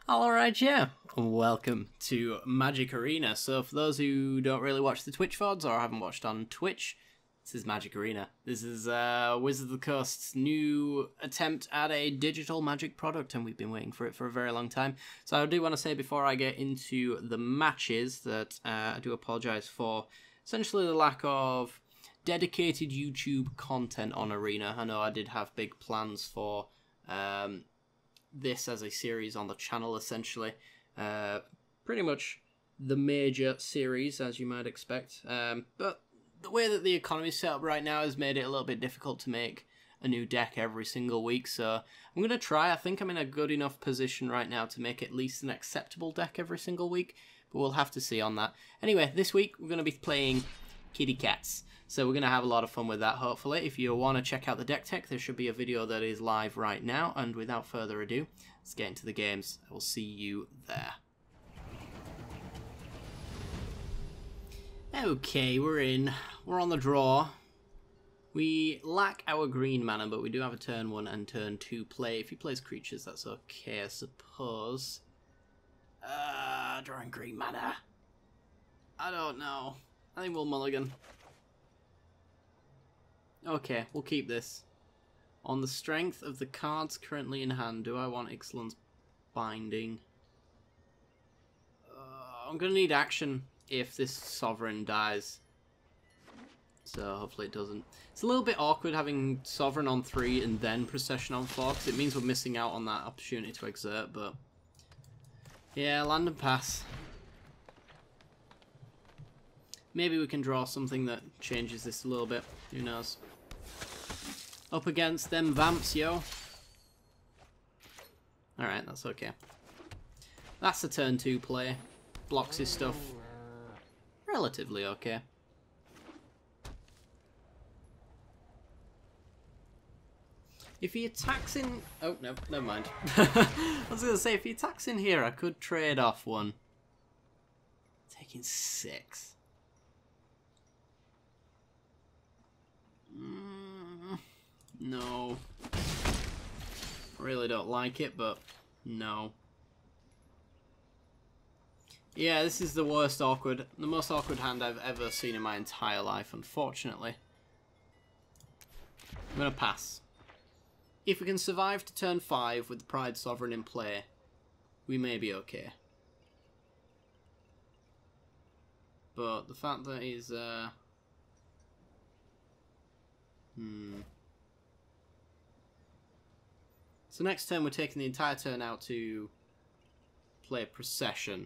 Alright, yeah. Welcome to Magic Arena. So for those who don't really watch the Twitch VODs or haven't watched on Twitch, this is Magic Arena. This is Wizards of the Coast's new attempt at a digital Magic product, and we've been waiting for it for a very long time. So I do want to say before I get into the matches that I do apologise for essentially the lack of dedicated YouTube content on Arena. I know I did have big plans for this as a series on the channel, essentially. Pretty much the major series, as you might expect. But the way that the economy is set up right now has made it a little bit difficult to make a new deck every single week. So I'm going to try. I think I'm in a good enough position right now to make at least an acceptable deck every single week. But we'll have to see on that. Anyway, this week we're going to be playing Kitty Cats. So we're going to have a lot of fun with that, hopefully. If you want to check out the deck tech, there should be a video that is live right now. And without further ado, let's get into the games. I will see you there. Okay, we're in. We're on the draw. We lack our green mana, but we do have a turn 1 and turn 2 play. If he plays creatures, that's okay, I suppose. Drawing green mana. I don't know. I think we'll mulligan. Okay, we'll keep this. On the strength of the cards currently in hand, do I want Ixalan's Binding? I'm going to need action if this Sovereign dies. So hopefully it doesn't. It's a little bit awkward having Sovereign on 3 and then Procession on 4, because it means we're missing out on that opportunity to exert, but... yeah, land and pass. Maybe we can draw something that changes this a little bit. Who knows? Up against them Vamps, yo. Alright, that's okay. That's a turn 2 play. Blocks his stuff. Relatively okay. If he attacks in... oh, no, never mind. I was going to say, if he attacks in here, I could trade off one. Taking 6. No. Really don't like it, but no. Yeah, this is the most awkward hand I've ever seen in my entire life, unfortunately. I'm going to pass. If we can survive to turn 5 with the Pride Sovereign in play, we may be okay. But the fact that he's... So next turn we're taking the entire turn out to play Procession.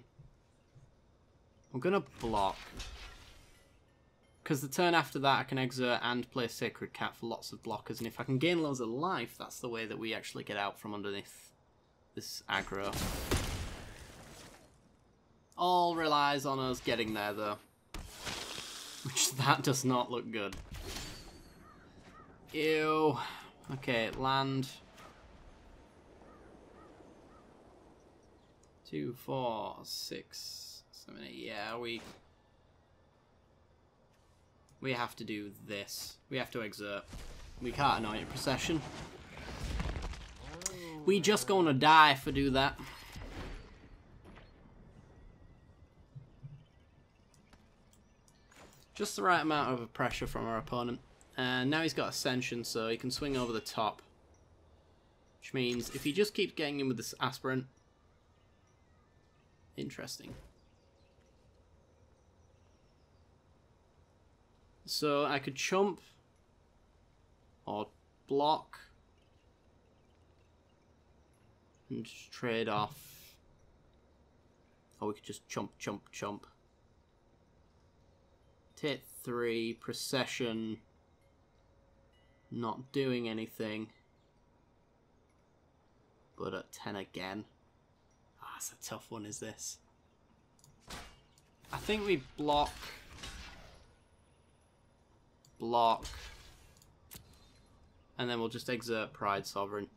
I'm going to block. Because the turn after that I can exert and play Sacred Cat for lots of blockers. And if I can gain loads of life, that's the way that we actually get out from underneath this aggro. All relies on us getting there though. Which, that does not look good. Ew. Okay, land. 2, 4, 6, 7, 8. Yeah, we have to do this. We have to exert. We can't annoy it Procession. We just gonna die if we do that. Just the right amount of pressure from our opponent. And now he's got Ascension, so he can swing over the top. Which means if he just keeps getting in with this Aspirant... interesting. So I could chump or block and just trade off. Or we could just chump, chump, chump. Take 3, Procession, not doing anything. But at 10 again. That's a tough one, is this? I think we block. Block. And then we'll just exert Pride Sovereign.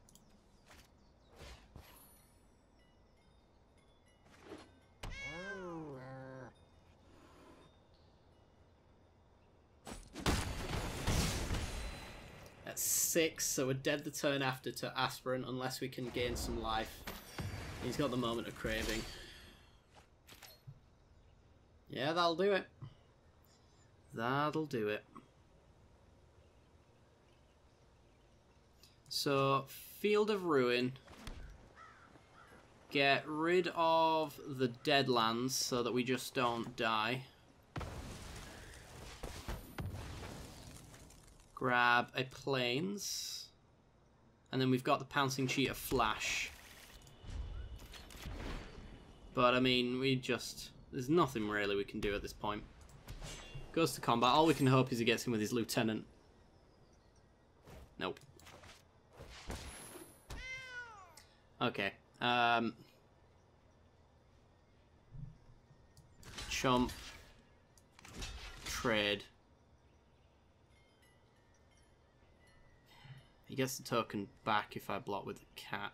At 6, so we're dead the turn after to Aspirant unless we can gain some life. He's got the moment of craving. Yeah, that'll do it. That'll do it. So, Field of Ruin. Get rid of the Deadlands so that we just don't die. Grab a Plains. And then we've got the Pouncing Cheetah Flash. But, I mean, there's nothing really we can do at this point. Goes to combat. All we can hope is he gets him with his Lieutenant. Nope. Okay. Chump. Trade. He gets the token back if I block with the cat.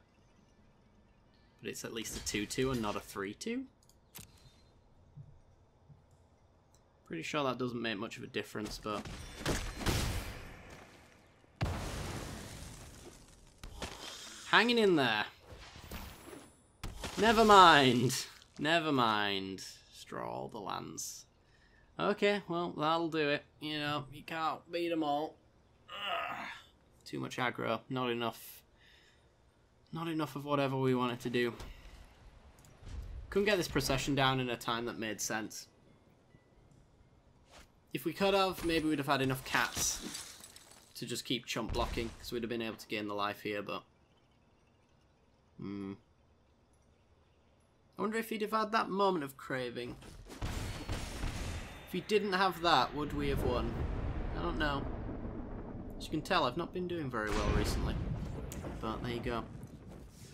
But it's at least a 2-2 and not a 3-2. Pretty sure that doesn't make much of a difference, but... Hanging in there. Never mind. Never mind. Draw all the lands. Okay, well, that'll do it. You know, you can't beat them all. Ugh. Too much aggro. Not enough. Not enough of whatever we wanted to do. Couldn't get this procession down in a time that made sense. If we could have, maybe we'd have had enough cats to just keep chump blocking, because we'd have been able to gain the life here, but... I wonder if he'd have had that moment of craving. If he didn't have that, would we have won? I don't know. As you can tell, I've not been doing very well recently. But there you go.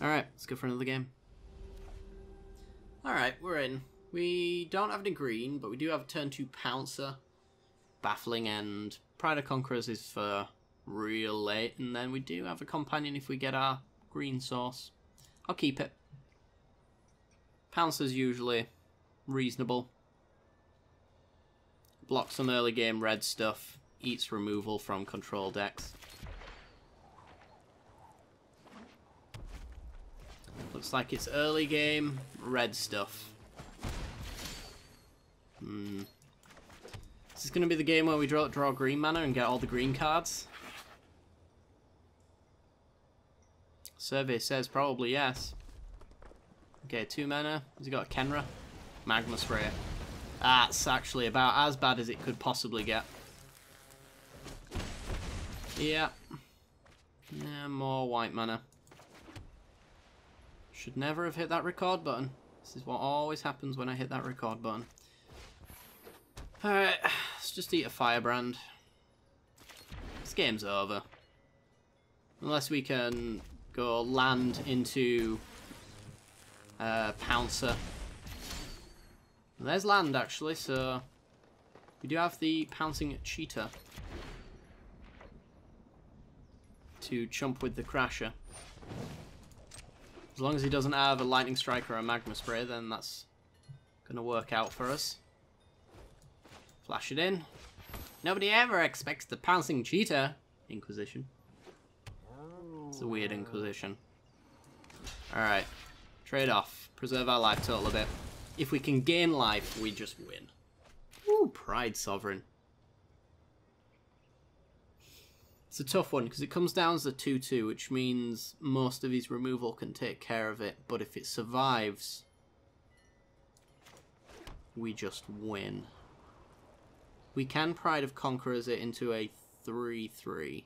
Alright, let's go for another game. Alright, we're in. We don't have any green, but we do have a turn 2 Pouncer. Baffling End. Pride of Conquerors is for real late. And then we do have a companion if we get our green source. I'll keep it. Pouncer's usually reasonable. Blocks some early game red stuff. Eats removal from control decks. Looks like it's early game red stuff. Is this going to be the game where we draw green mana and get all the green cards? Survey says probably yes. Okay, 2 mana. Has he got a Kenra? Magma Sprayer. That's actually about as bad as it could possibly get. Yeah. Yeah, more white mana. Should never have hit that record button. This is what always happens when I hit that record button. Alright, let's just eat a Firebrand. This game's over. Unless we can go land into Pouncer. And there's land actually, so we do have the Pouncing Cheetah to chump with the Crasher. As long as he doesn't have a Lightning Strike or a Magma Spray, then that's going to work out for us. Flash it in. Nobody ever expects the Pouncing Cheetah. Inquisition. It's a weird Inquisition. Alright. Trade off. Preserve our life total a bit. If we can gain life, we just win. Ooh, Pride Sovereign. It's a tough one, because it comes down as a 2-2, which means most of his removal can take care of it. But if it survives, we just win. We can Pride of Conquerors it into a 3-3.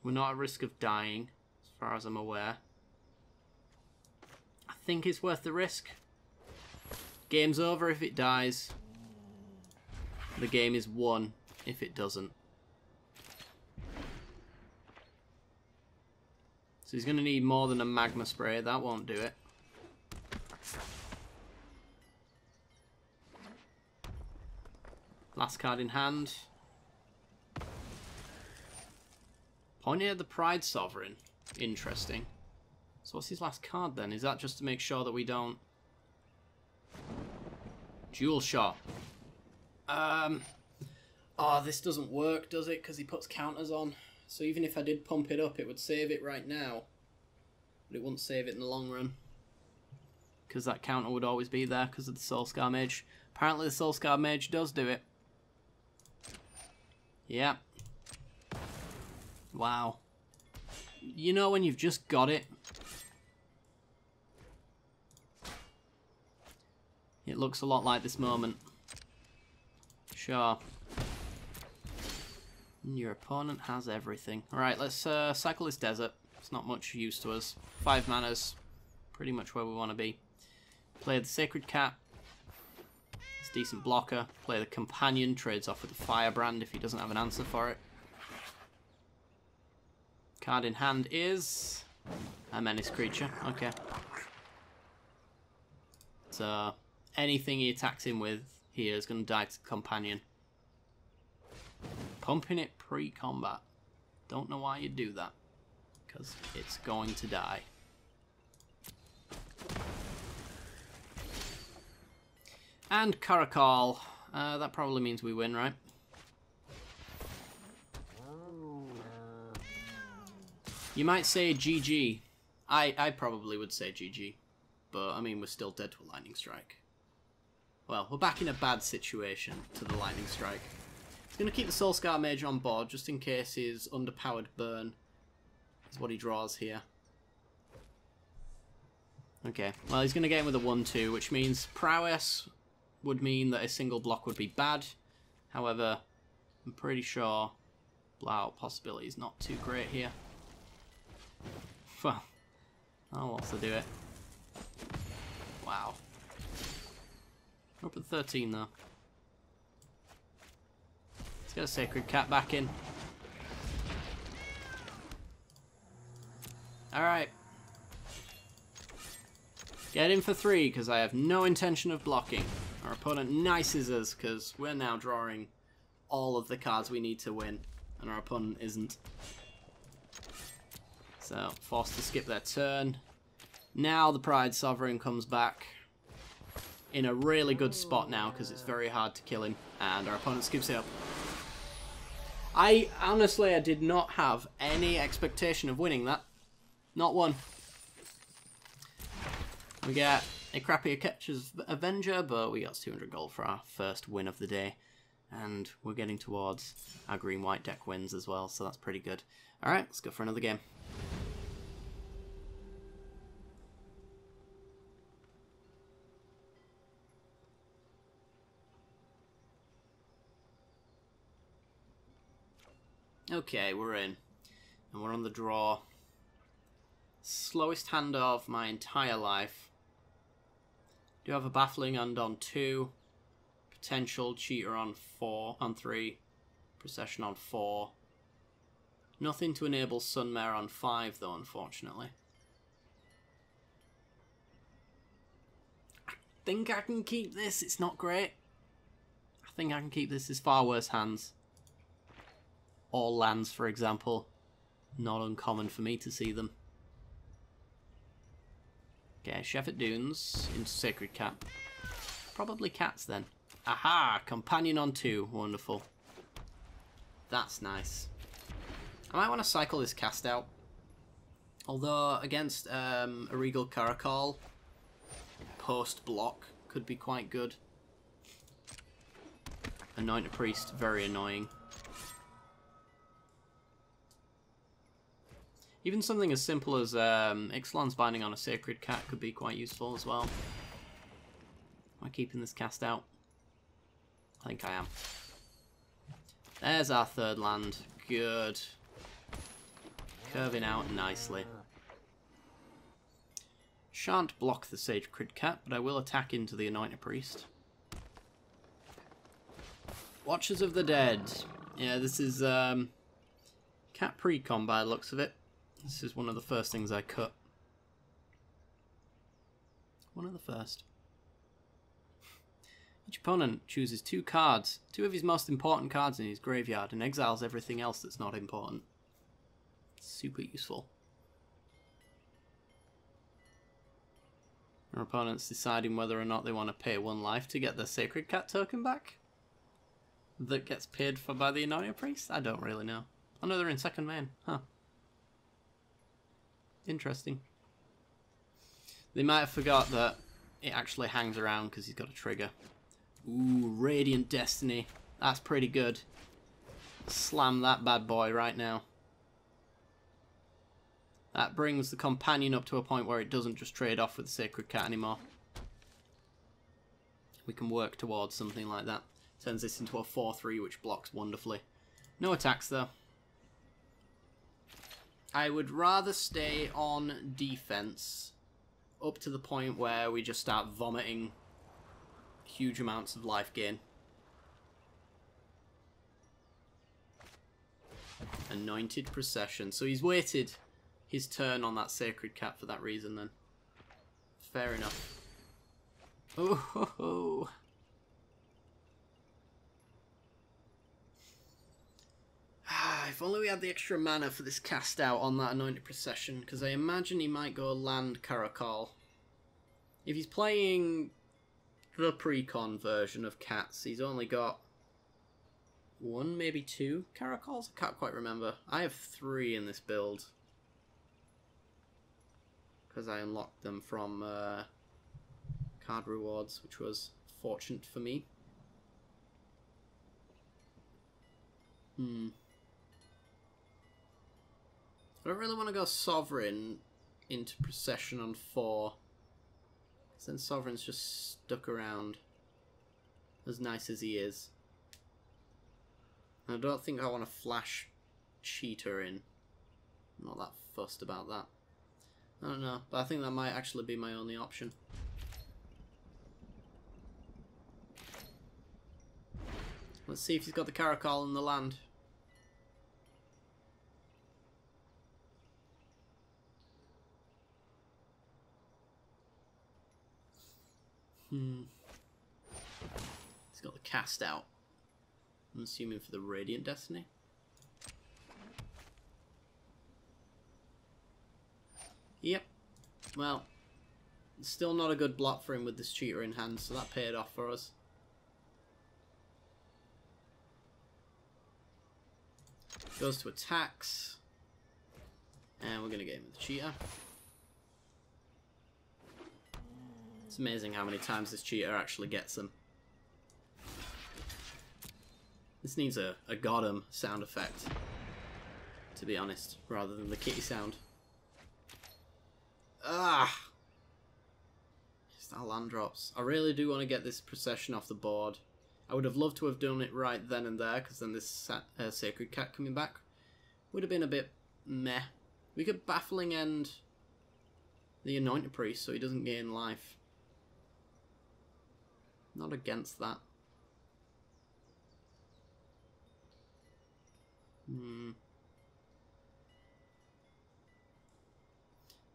We're not at risk of dying, as far as I'm aware. I think it's worth the risk. Game's over if it dies. The game is won if it doesn't. So he's going to need more than a Magma Spray. That won't do it. Last card in hand. Pointing at the Pride Sovereign. Interesting. So what's his last card then? Is that just to make sure that we don't... Dual Shot. Oh, this doesn't work, does it? Because he puts counters on. So even if I did pump it up, it would save it right now. But it wouldn't save it in the long run. Because that counter would always be there because of the Soul Scar Mage. Apparently the Soul Scar Mage does do it. Yeah. Wow. You know when you've just got it? It looks a lot like this moment. Sure. And your opponent has everything. Alright, let's cycle this desert. It's not much use to us. 5 mana's pretty much where we want to be. Play the Sacred Cat. It's a decent blocker. Play the Companion. Trades off with the Firebrand if he doesn't have an answer for it. Card in hand is a Menace creature. Okay. So anything he attacks him with here is going to die to the Companion. Pumping it pre-combat. Don't know why you'd do that. Because it's going to die. And Caracal. That probably means we win, right? You might say GG. I probably would say GG. But, I mean, we're still dead to a Lightning Strike. Well, we're back in a bad situation to the Lightning Strike. He's going to keep the Soul Scar Mage on board, just in case his underpowered burn is what he draws here. Okay, well, he's going to get in with a 1-2, which means Prowess would mean that a single block would be bad. However, I'm pretty sure blowout possibility is not too great here. Well, I'll also do it. Wow. Up at 13 though. Let's get a Sacred Cat back in. Alright. Get in for 3 because I have no intention of blocking. Our opponent nices us because we're now drawing all of the cards we need to win. And our opponent isn't. So, forced to skip their turn. Now the Pride Sovereign comes back in a really good spot now because it's very hard to kill him. And our opponent skips it up. I did not have any expectation of winning that. Not one. We get a crappier Catcher's Avenger, but we got 200 gold for our first win of the day. And we're getting towards our green-white deck wins as well, so that's pretty good. Alright, let's go for another game. Okay, we're in. And we're on the draw. Slowest hand of my entire life. Do have a Baffling Hand on 2. Potential Cheater on 3. Procession on 4. Nothing to enable Sunmare on 5 though, unfortunately. I think I can keep this. It's not great. I think I can keep this. There's far worse hands. All lands, for example. Not uncommon for me to see them. Okay, Shepherd Dunes into Sacred Cat. Probably cats then. Aha! Companion on 2. Wonderful. That's nice. I might want to cycle this cast out. Although, against a Regal Caracal, post-block could be quite good. Anoint a Priest, very annoying. Even something as simple as Ixalan's Binding on a Sacred Cat could be quite useful as well. Am I keeping this cast out? I think I am. There's our third land. Good. Curving out nicely. Shan't block the Sacred Cat, but I will attack into the Anointed Priest. Watchers of the Dead. Yeah, this is Cat pre-com by the looks of it. This is one of the first things I cut. One of the first. Each opponent chooses 2 cards, 2 of his most important cards in his graveyard, and exiles everything else that's not important. Super useful. Our opponent's deciding whether or not they want to pay 1 life to get their Sacred Cat token back. that gets paid for by the Anointing Priest? I don't really know. I know they're in second main. Huh. Interesting. They might have forgot that it actually hangs around because he's got a trigger. Ooh, Radiant Destiny. That's pretty good. Slam that bad boy right now. That brings the companion up to a point where it doesn't just trade off with the Sacred Cat anymore. We can work towards something like that. Turns this into a 4-3, which blocks wonderfully. No attacks, though. I would rather stay on defense up to the point where we just start vomiting huge amounts of life gain. Anointed Procession. So he's waited his turn on that Sacred Cat for that reason, then. Fair enough. Oh ho ho. If only we had the extra mana for this cast out on that Anointed Procession, because I imagine he might go land Caracal. If he's playing the pre-con version of cats, he's only got 1, maybe 2 Caracals? I can't quite remember. I have 3 in this build, because I unlocked them from card rewards, which was fortunate for me. I don't really want to go Sovereign into Procession on 4, because then Sovereign's just stuck around, as nice as he is. I don't think I want to flash Cheater in. I'm not that fussed about that. I don't know, but I think that might actually be my only option. Let's see if he's got the Caracal in the land. He's got the cast out. I'm assuming for the Radiant Destiny. Yep. Well, still not a good block for him with this Cheater in hand, so that paid off for us. Goes to attacks. And we're going to get him with the Cheater. It's amazing how many times this Cheater actually gets them. This needs a got 'em sound effect, to be honest, rather than the kitty sound. Ah! Just our land drops. I really do want to get this Procession off the board. I would have loved to have done it right then and there, because then this Sacred Cat coming back would have been a bit meh. We could Baffling End the Anointed Priest so he doesn't gain life. Not against that.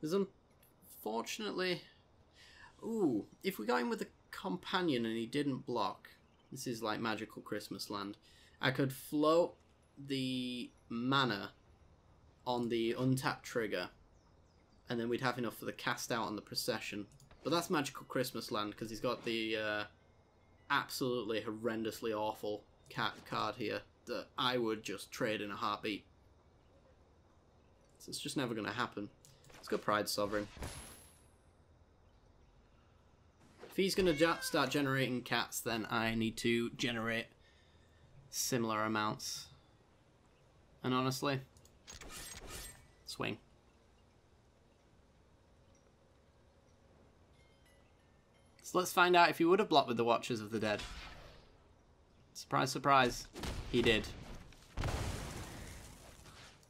There's unfortunately... Ooh, if we got him with a companion and he didn't block, this is like Magical Christmas Land, I could float the mana on the untapped trigger, and then we'd have enough for the cast out on the Procession. But that's Magical Christmas Land, because he's got the absolutely horrendously awful cat card here that I would just trade in a heartbeat. So it's just never going to happen. Let's go Pride Sovereign. If he's going to start generating cats, then I need to generate similar amounts. And honestly, swing. So let's find out if he would have blocked with the Watchers of the Dead. Surprise, surprise. He did.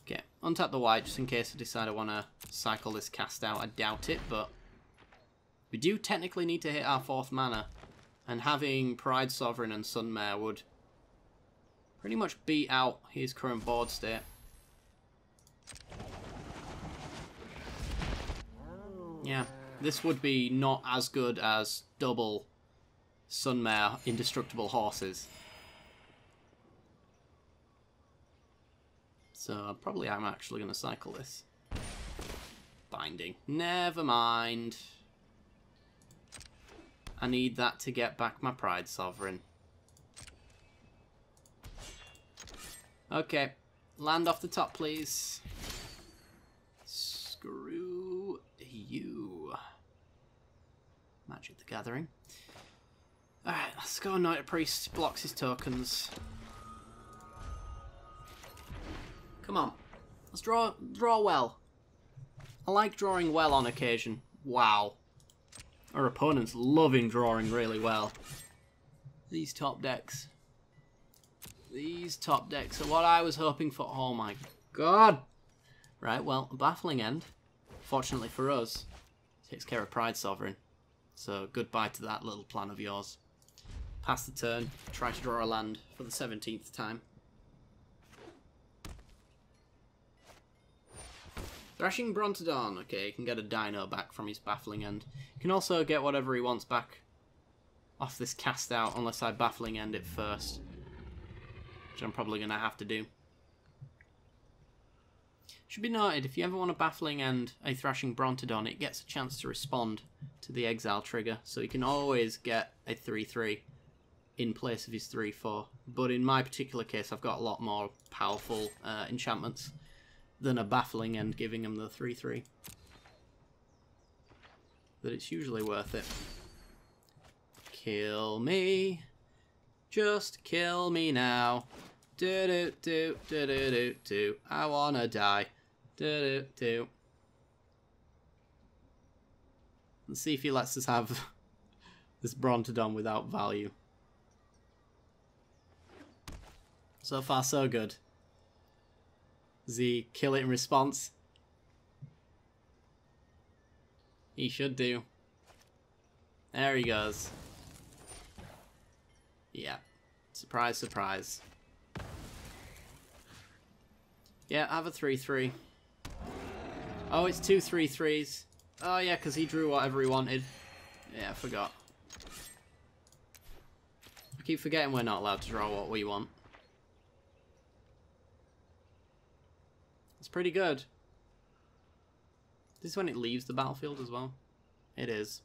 Okay, untap the white just in case I decide I want to cycle this cast out. I doubt it, but we do technically need to hit our 4th mana. And having Pride Sovereign and Sunmare would pretty much beat out his current board state. Yeah, this would be not as good as double Sunmare Indestructible Horses. So probably I'm actually going to cycle this. Binding. Never mind. I need that to get back my Pride Sovereign. Okay. Land off the top, please. Screw you. Magic the Gathering. Alright, let's go. Knight Priest blocks his tokens. Come on. Let's draw well. I like drawing well on occasion. Wow. Our opponent's loving drawing really well. These top decks. These top decks are what I was hoping for. Oh my god. Right, well, a Baffling End, fortunately for us, takes care of Pride Sovereign. So goodbye to that little plan of yours. Pass the turn, try to draw a land for the 17th time. Thrashing Brontodon. Okay, he can get a Dino back from his Baffling End. He can also get whatever he wants back off this cast out, unless I Baffling End it first. Which I'm probably going to have to do. Should be noted, if you ever want to Baffling End a Thrashing Brontodon, it gets a chance to respond to the Exile trigger, so you can always get a 3-3 in place of his 3-4. But in my particular case, I've got a lot more powerful enchantments than a Baffling End giving him the 3-3. But it's usually worth it. Kill me. Just kill me now. Do-do-do-do-do-do-do. I wanna die. Do-do-do. Let's see if he lets us have this Brontodon without value. So far, so good. Does he kill it in response? He should do. There he goes. Yeah. Surprise, surprise. Yeah, have a 3-3. Oh, it's 2 3-3s. Oh, yeah, because he drew whatever he wanted. Yeah, I forgot. I keep forgetting we're not allowed to draw what we want. It's pretty good. This is when it leaves the battlefield as well. It is.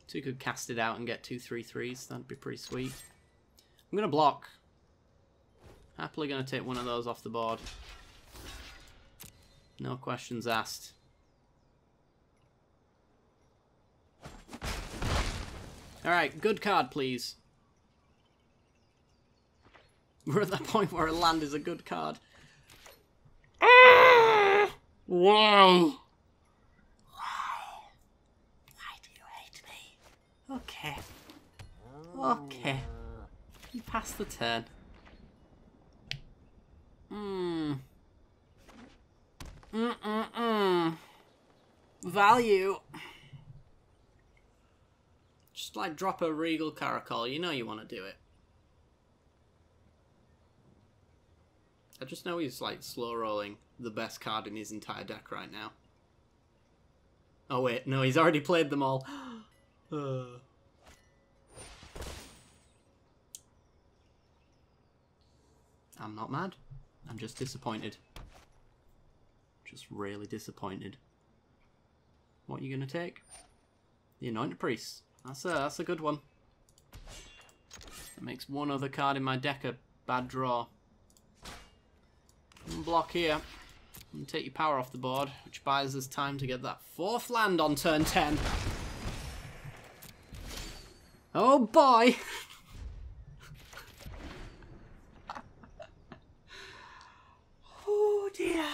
So you could cast it out and get 2 3-3s. That'd be pretty sweet. I'm going to block. Happily going to take one of those off the board. No questions asked. Alright, good card, please. We're at that point where a land is a good card. Why? Why do you hate me? Okay. Okay. You pass the turn. Value. Just like drop a Regal Caracol. You know you want to do it. I just know he's like slow rolling the best card in his entire deck right now. Oh wait, no, he's already played them all. I'm not mad. I'm just disappointed. Just really disappointed. What are you gonna take? The Anointed Priest. That's a good one. That makes one other card in my deck a bad draw. Block here. And take your power off the board, which buys us time to get that 4th land on turn 10. Oh boy! Oh dear.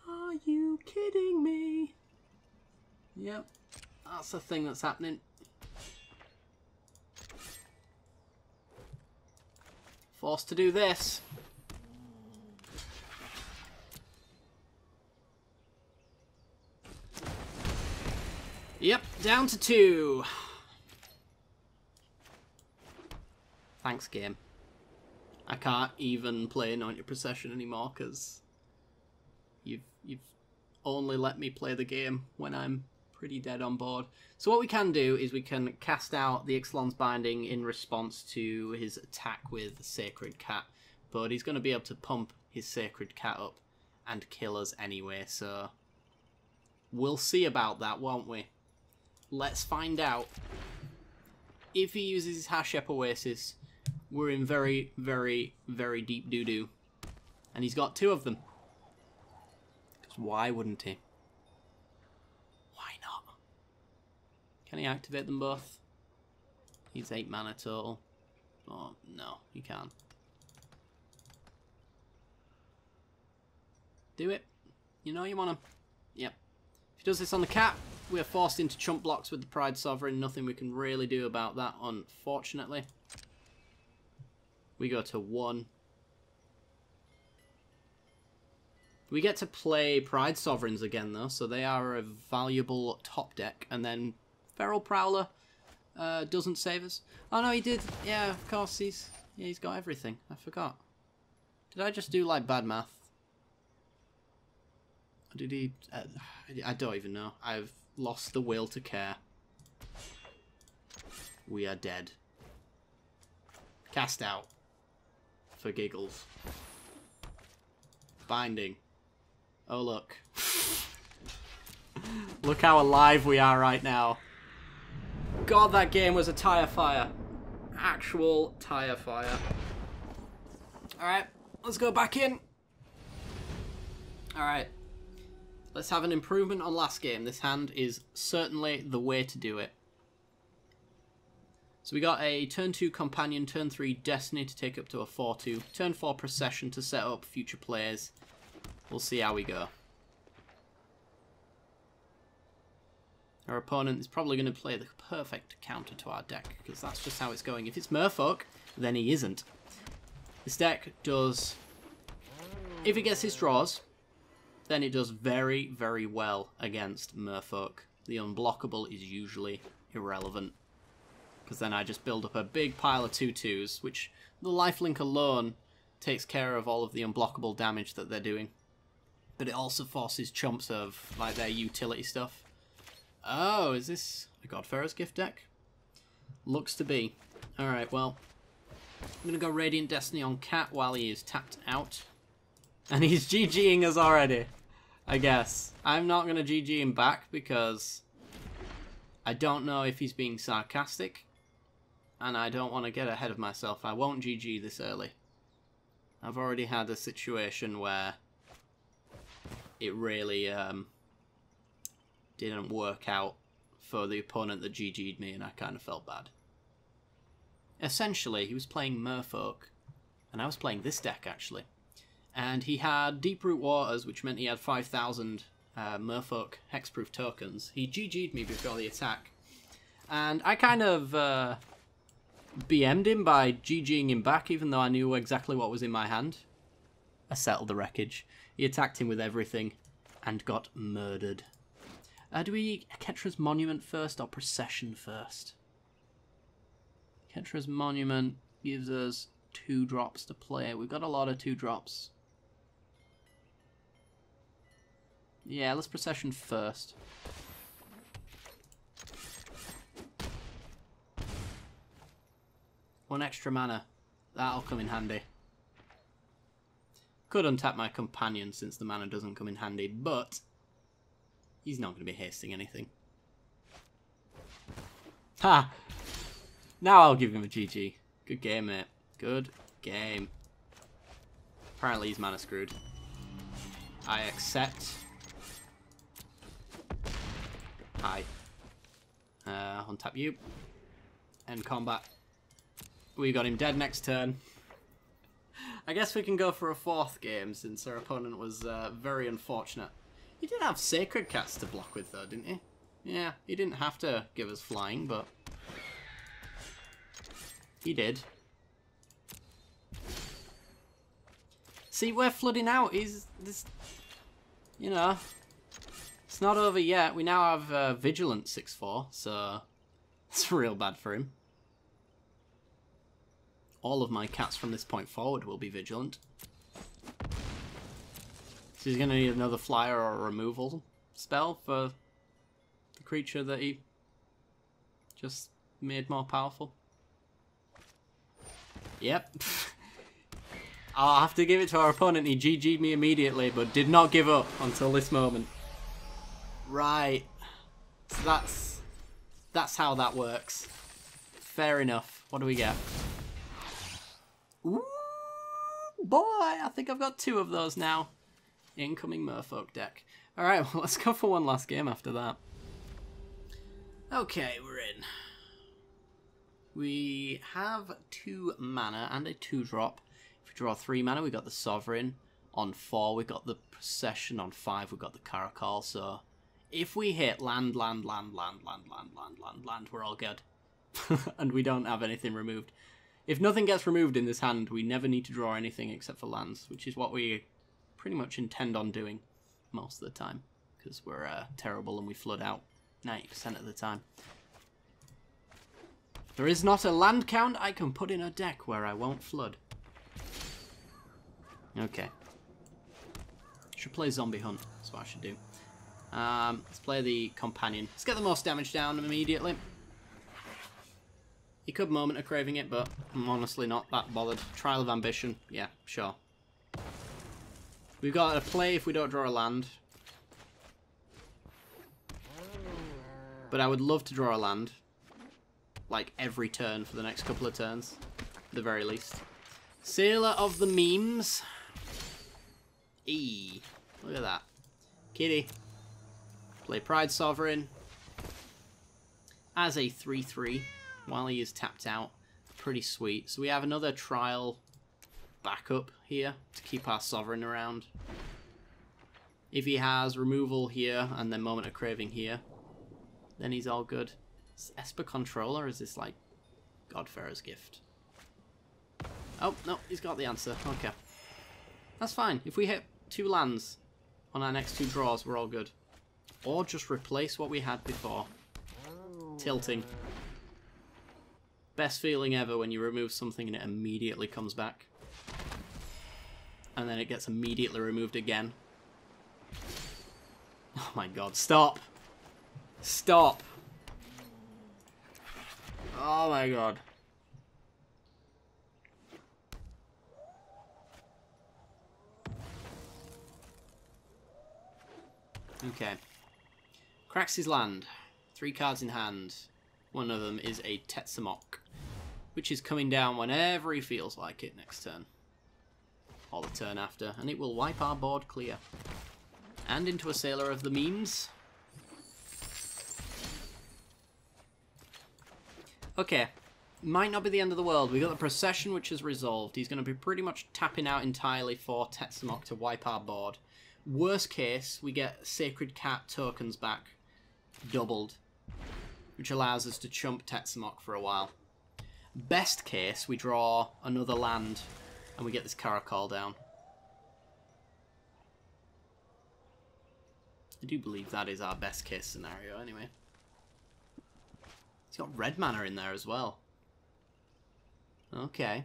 Are you kidding me? Yep, that's the thing that's happening. Forced to do this. Yep, down to 2. Thanks, game. I can't even play Anointed Procession anymore because you've only let me play the game when I'm pretty dead on board. So what we can do is we can cast out the Ixalan's Binding in response to his attack with Sacred Cat, but he's going to be able to pump his Sacred Cat up and kill us anyway, so we'll see about that, won't we? Let's find out. if he uses his Hashep Oasis, we're in very, very, very deep doo-doo. And he's got 2 of them. Because why wouldn't he? Why not? Can he activate them both? He's 8 mana total. Oh, no, he can't. Do it. You know you want to. Yep. If he does this on the cat, we are forced into chump blocks with the Pride Sovereign. Nothing we can really do about that, unfortunately. We go to 1. We get to play Pride Sovereigns again, though, so they are a valuable top deck. And then Feral Prowler doesn't save us. Oh, no, he did. Yeah, of course, he's got everything. I forgot. Did I just do, like, bad math? Did he? I don't even know. I've lost the will to care. We are dead. Cast out. For giggles. Binding. Oh, look. Look how alive we are right now. God, that game was a tire fire. Actual tire fire. Alright, let's go back in. Alright. Let's have an improvement on last game. This hand is certainly the way to do it. So we got a turn 2 Companion, turn 3 Destiny to take up to a 4-2, turn 4 Procession to set up future plays. We'll see how we go. Our opponent is probably going to play the perfect counter to our deck, because that's just how it's going. If it's Merfolk, then he isn't. This deck does... If it gets his draws, then it does very, very well against Merfolk. The unblockable is usually irrelevant, because then I just build up a big pile of 2/2s, which the lifelink alone takes care of all of the unblockable damage that they're doing. But it also forces chumps of like their utility stuff. Oh, is this a Godfarer's Gift deck? Looks to be. Alright, well, I'm going to go Radiant Destiny on Cat while he is tapped out. And he's GGing us already, I guess. I'm not going to GG him back because I don't know if he's being sarcastic. And I don't want to get ahead of myself. I won't GG this early. I've already had a situation where it really didn't work out for the opponent that GG'd me, and I kind of felt bad. Essentially, he was playing Merfolk, and I was playing this deck, actually. And he had Deep-Root Waters, which meant he had 5,000 Merfolk hexproof tokens. He GG'd me before the attack. And I kind of BM'd him by GGing him back, even though I knew exactly what was in my hand. I settled the wreckage. He attacked him with everything and got murdered. Do we Ketra's Monument first or Procession first? Ketra's Monument gives us 2 drops to play. We've got a lot of 2 drops. Yeah, let's Procession first. One extra mana. That'll come in handy. Could untap my Companion since the mana doesn't come in handy, but he's not going to be hasting anything. Ha! Now I'll give him a GG. Good game, mate. Good game. Apparently he's mana screwed. I accept. Hi. Untap you. End combat. We got him dead next turn. I guess we can go for a 4th game since our opponent was very unfortunate. He did have Sacred Cats to block with though, didn't he? Yeah, he didn't have to give us flying, but he did. See, we're flooding out. He's this, you know, it's not over yet. We now have Vigilant 6/4, so it's real bad for him. All of my cats from this point forward will be Vigilant. So he's going to need another flyer or a removal spell for the creature that he just made more powerful. Yep. I'll have to give it to our opponent. He GG'd me immediately, but did not give up until this moment. Right. So that's how that works. Fair enough. What do we get? Ooh, boy, I think I've got 2 of those now. Incoming Merfolk deck. Alright, well, let's go for one last game after that. Okay, we're in. We have 2 mana and a 2-drop. If we draw 3 mana, we got the Sovereign. On 4, we got the Procession. On 5, we got the Caracal. So, if we hit land, we're all good. And we don't have anything removed. If nothing gets removed in this hand, we never need to draw anything except for lands, which is what we pretty much intend on doing most of the time, because we're terrible and we flood out 90% of the time. There is not a land count I can put in a deck where I won't flood. Okay. Should play Zombie Hunt, that's what I should do. Let's play the Companion. Let's get the most damage down immediately. You could Moment of Craving it, but I'm honestly not that bothered. Trial of Ambition, yeah, sure. We've got a play if we don't draw a land. But I would love to draw a land. Like every turn for the next couple of turns. At the very least. Sailor of the Memes. Eee. Look at that. Kitty. Play Pride Sovereign. As a 3/3. While he is tapped out. Pretty sweet. So we have another trial backup here to keep our Sovereign around. If he has removal here and then Moment of Craving here, then he's all good. Is Esper Controller, or is this like Godfarer's Gift? Oh, no, he's got the answer. Okay. That's fine. If we hit 2 lands on our next 2 draws, we're all good. Or just replace what we had before. Tilting. Best feeling ever when you remove something and it immediately comes back. And then it gets immediately removed again. Oh my god, stop! Stop! Oh my god. Okay. Cracks his land. 3 cards in hand. One of them is a Tetsamok, which is coming down whenever he feels like it next turn. Or the turn after, and it will wipe our board clear. And into a Sailor of the Memes. Okay, might not be the end of the world. We got the Procession, which is resolved. He's going to be pretty much tapping out entirely for Tetsamok to wipe our board. Worst case, we get Sacred Cat tokens back, doubled, which allows us to chump Tetsamok for a while. Best case, we draw another land and we get this Caracal down. I do believe that is our best case scenario anyway. He's got red mana in there as well. Okay.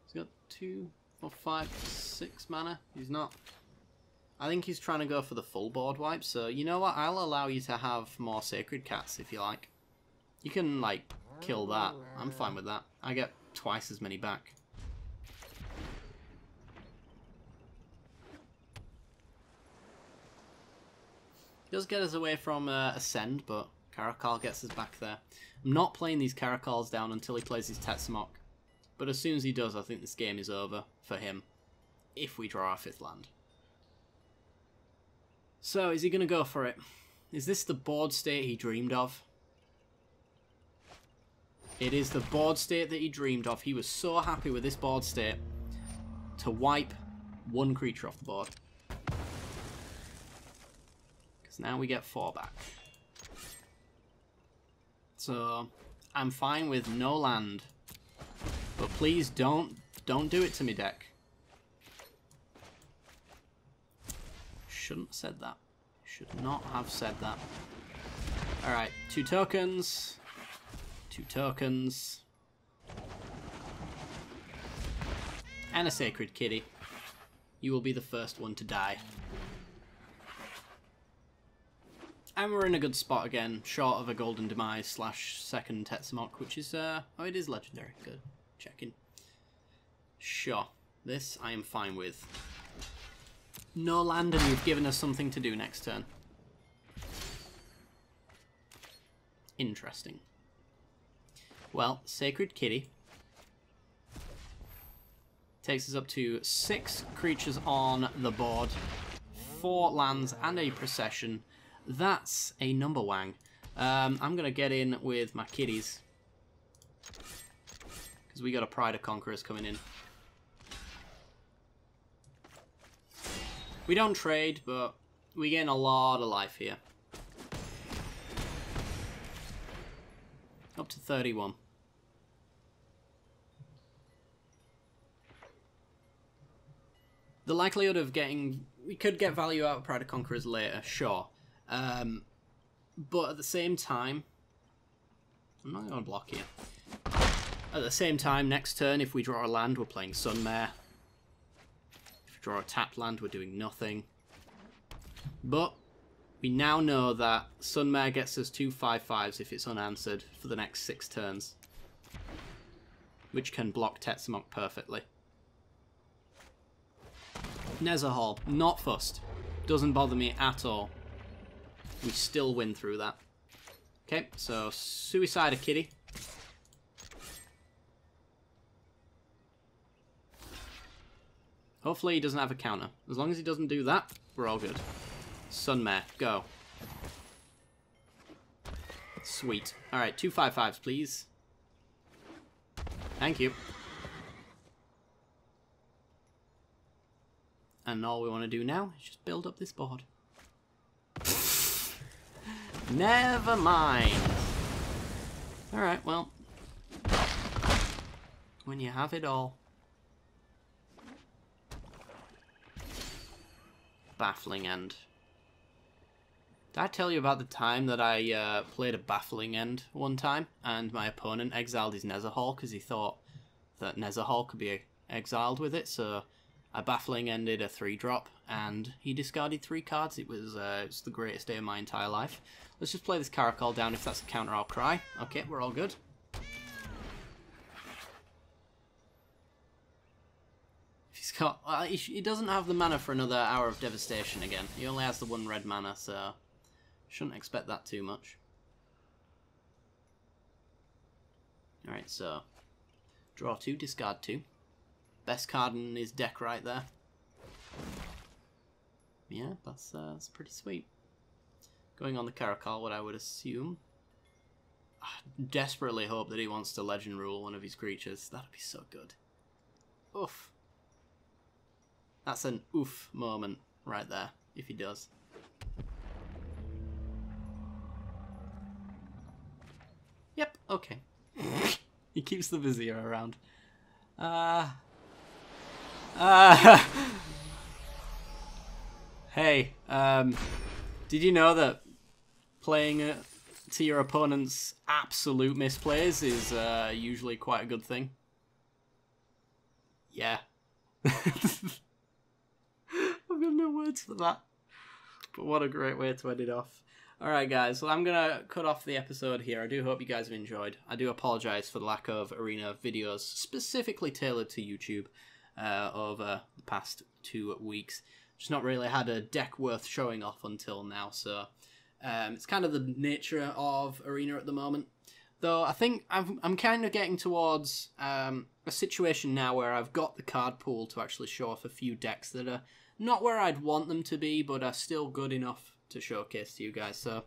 He's got 2, 4, 5, 6 mana. He's not... I think he's trying to go for the full board wipe, so you know what? I'll allow you to have more Sacred Cats if you like. You can, like, kill that. I'm fine with that. I get twice as many back. Does get us away from Ascend, but Caracal gets us back there. I'm not playing these Caracals down until he plays his Tetsamok. But as soon as he does, I think this game is over for him. If we draw our 5th land. So, is he going to go for it? Is this the board state he dreamed of? It is the board state that he dreamed of. He was so happy with this board state to wipe 1 creature off the board. Because now we get 4 back. So, I'm fine with no land. But please don't do it to me, deck. Shouldn't have said that. Should not have said that. Alright, 2 tokens. 2 tokens. And a Sacred Kitty. You will be the first one to die. And we're in a good spot again, short of a Golden Demise / second Tetsamok, which is, oh, it is legendary. Good. Checking. Sure. This I am fine with. No land and you've given us something to do next turn. Interesting. Well, Sacred Kitty takes us up to 6 creatures on the board, 4 lands and a procession. That's a number wang. I'm going to get in with my kitties, because we got a Pride of Conquerors coming in. We don't trade, but we gain a lot of life here. Up to 31. The likelihood of getting... We could get value out of Pride of Conquerors later, sure. But at the same time... I'm not going to block here. At the same time, next turn, if we draw a land, we're playing Sunmare. If we draw a tapped land, we're doing nothing. But we now know that Sunmare gets us 2 5/5s if it's unanswered for the next 6 turns, which can block Tetsamok perfectly. Nezahal, not fussed. Doesn't bother me at all. We still win through that. Okay, so Suicide a Kitty. Hopefully he doesn't have a counter. As long as he doesn't do that, we're all good. Sunmare, go. Sweet. Alright, 2 5/5s, please. Thank you. And all we want to do now is just build up this board. Never mind. Alright, well. When you have it all. Baffling End. Did I tell you about the time that I played a Baffling End one time and my opponent exiled his Nezahal because he thought that Nezahal could be exiled with it, so I Baffling Ended a 3-drop and he discarded 3 cards. It was the greatest day of my entire life. Let's just play this Caracal down. If that's a counter, I'll cry. Okay, we're all good. He's got... he doesn't have the mana for another Hour of Devastation again. He only has the 1 red mana, so... Shouldn't expect that too much. Alright, so... Draw 2, discard 2. Best card in his deck right there. Yeah, that's pretty sweet. Going on the Caracal, what I would assume... I desperately hope that he wants to Legend Rule one of his creatures. That'd be so good. Oof. That's an oof moment right there, if he does. Yep, okay. He keeps the Vizier around. Hey, did you know that playing to your opponent's absolute misplays is usually quite a good thing? Yeah. I've got no words for that. But what a great way to end it off. Alright guys, well I'm going to cut off the episode here. I do hope you guys have enjoyed. I do apologise for the lack of Arena videos specifically tailored to YouTube over the past 2 weeks. Just not really had a deck worth showing off until now, so it's kind of the nature of Arena at the moment. Though I think I'm kind of getting towards a situation now where I've got the card pool to actually show off a few decks that are not where I'd want them to be, but are still good enough to showcase to you guys. So I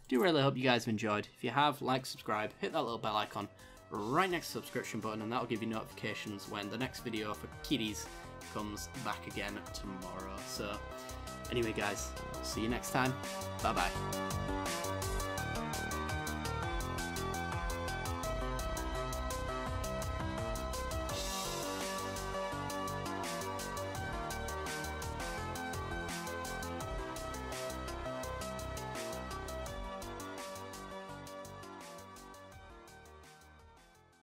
do really hope you guys have enjoyed. If you have, like, subscribe, hit that little bell icon right next to the subscription button, and that'll give you notifications when the next video for Kitties comes back again tomorrow. So anyway guys, see you next time. Bye bye.